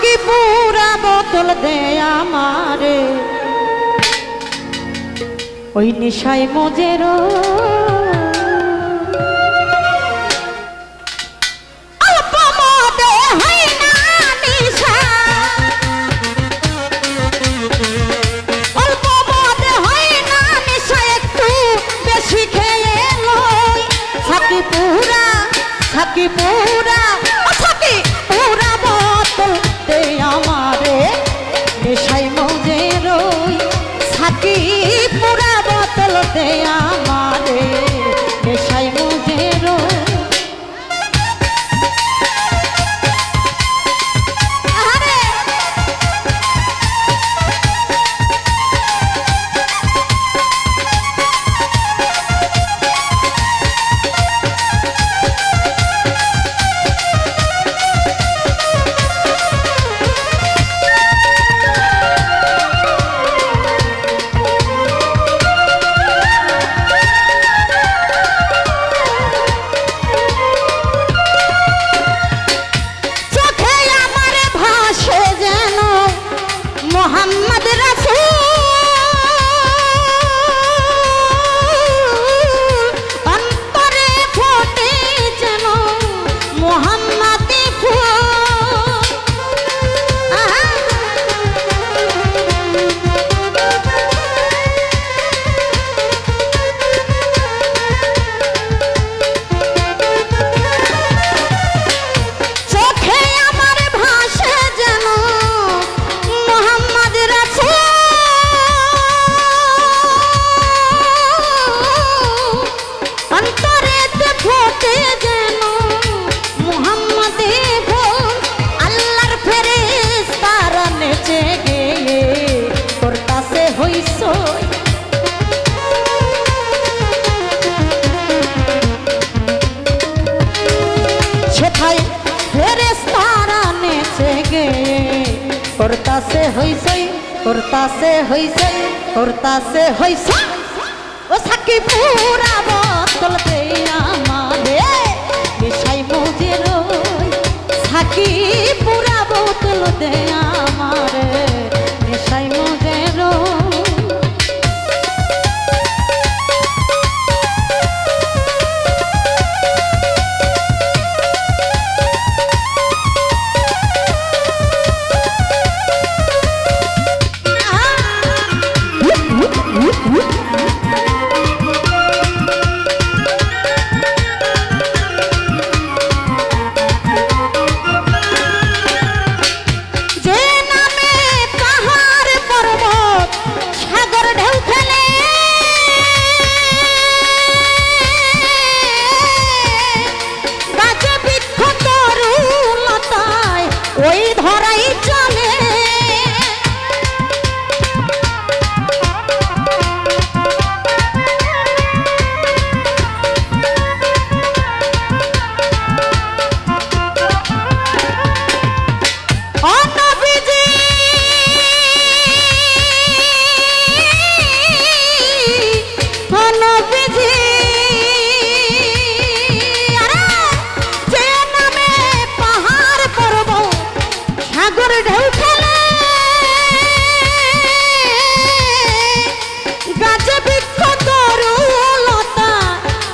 Psaki পুরা বোতল দে আমারে ওই নেশায় মজেরো সাকি পুরা সাকি পুরা বোতল দে আমারে নেশাই মজে রই সাকি পুরা বোতল দে আমারে নেশাই মজে রই মোহাম্মদ রাসূল অন্তরে ফোটে যেন মোহাম্মদী ফুল চোখে আমার ভাসে যেন করতাছে হইছই করতাছে হইছই করতাছে হইছই ও সাকি পুরা বোতল দে আমারে নেশাই মজে রই সাকি পুরা বোতল দে আমারে নেশাই মজে রই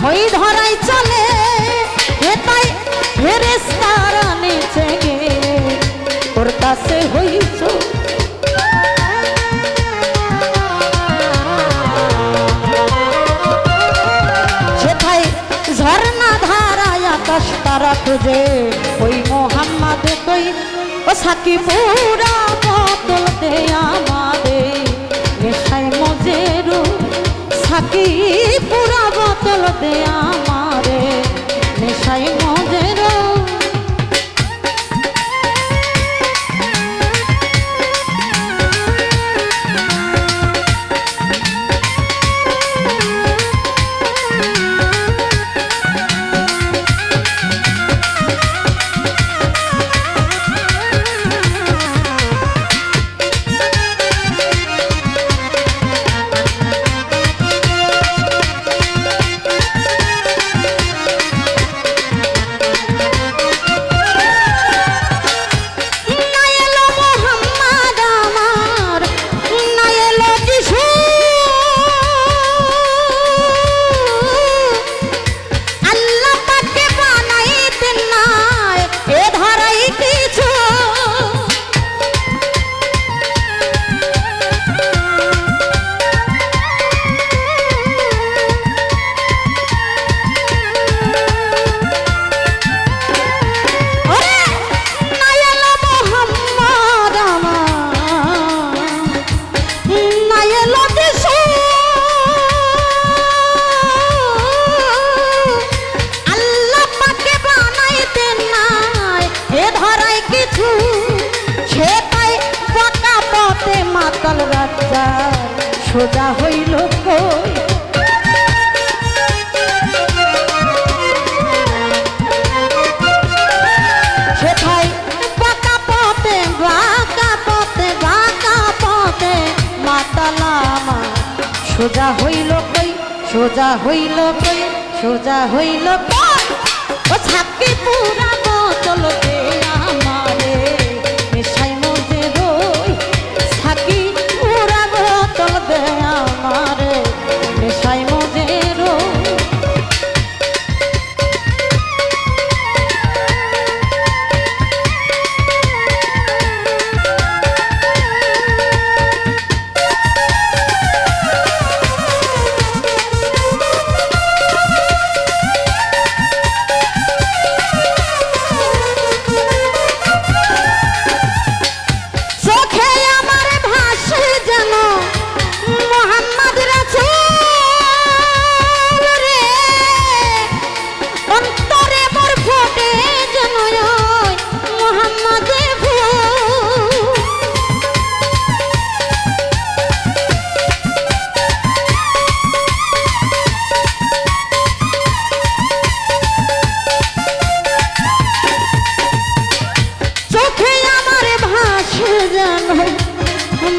ওই ধরাই চলে করতাছে হইছ সেথায় ঝর্ণা ধারায় আকাশ তারা খুঁজে ওই মোহাম্মদ কই ও সাকি পুরা বোতল দে আমারে নেশাই মজে রই সাকি পুরা বোতল দে আমারে নেশাই মজে রই কাল রাজা সোজা হইল কই সেথায় বাঁকা পথে বাঁকা পথে বাঁকা পথে মাতালামা সোজা হইল কই সোজা হইল কই সোজা হইল কই ও ছাকি পুরা বোতল দে আমারে নেশাই মধ্যে রই ছাকি পুরা বোতল দে আমারে নেশাই মধ্যে রই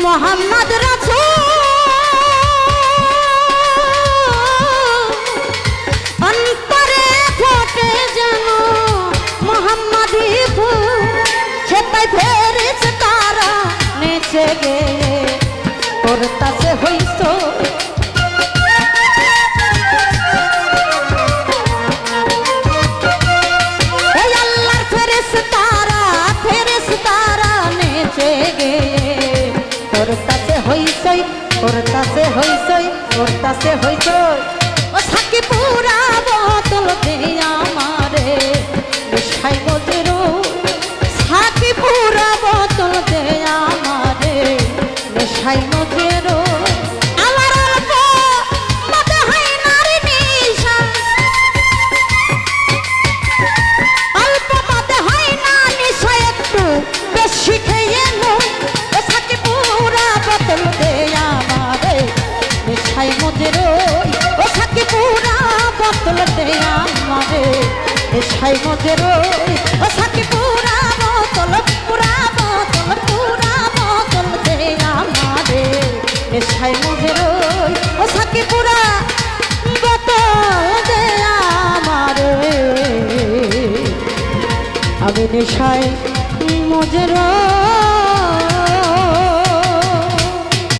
মোহাম্মদ রাসূল অন্তরে ফোটে যেন মোহাম্মদী ফুল সেটাই ফেরেশতারা নেচে গেয়ে করতাছে হইছো এই আল্লাহর ফেরেশতারা নেচে গেয়ে করতাছে হইছই করতাছে হইছই করতাছে হইছই ও সাকি পুরা বোতল দে আমারে নেশাই মধ্যে রই সাকি পুরা বোতল দে আমারে নেশাই মধ্যে রই আমার অল্প মতে হয় নারী নিশা অল্প মতে হয় না নিশা একটু বেশি খেয়ে নই বোতল দে আমারে নেশাই মধ্যে রই ও সাকি পুরা বোতল দে আমারে নেশাই মধ্যে রই ও সাকি পুরা বোতল দে আমারে নেশাই মধ্যে রই ও সাকি পুরা বোতল দে আমারে আমি নেশাই মধ্যে রই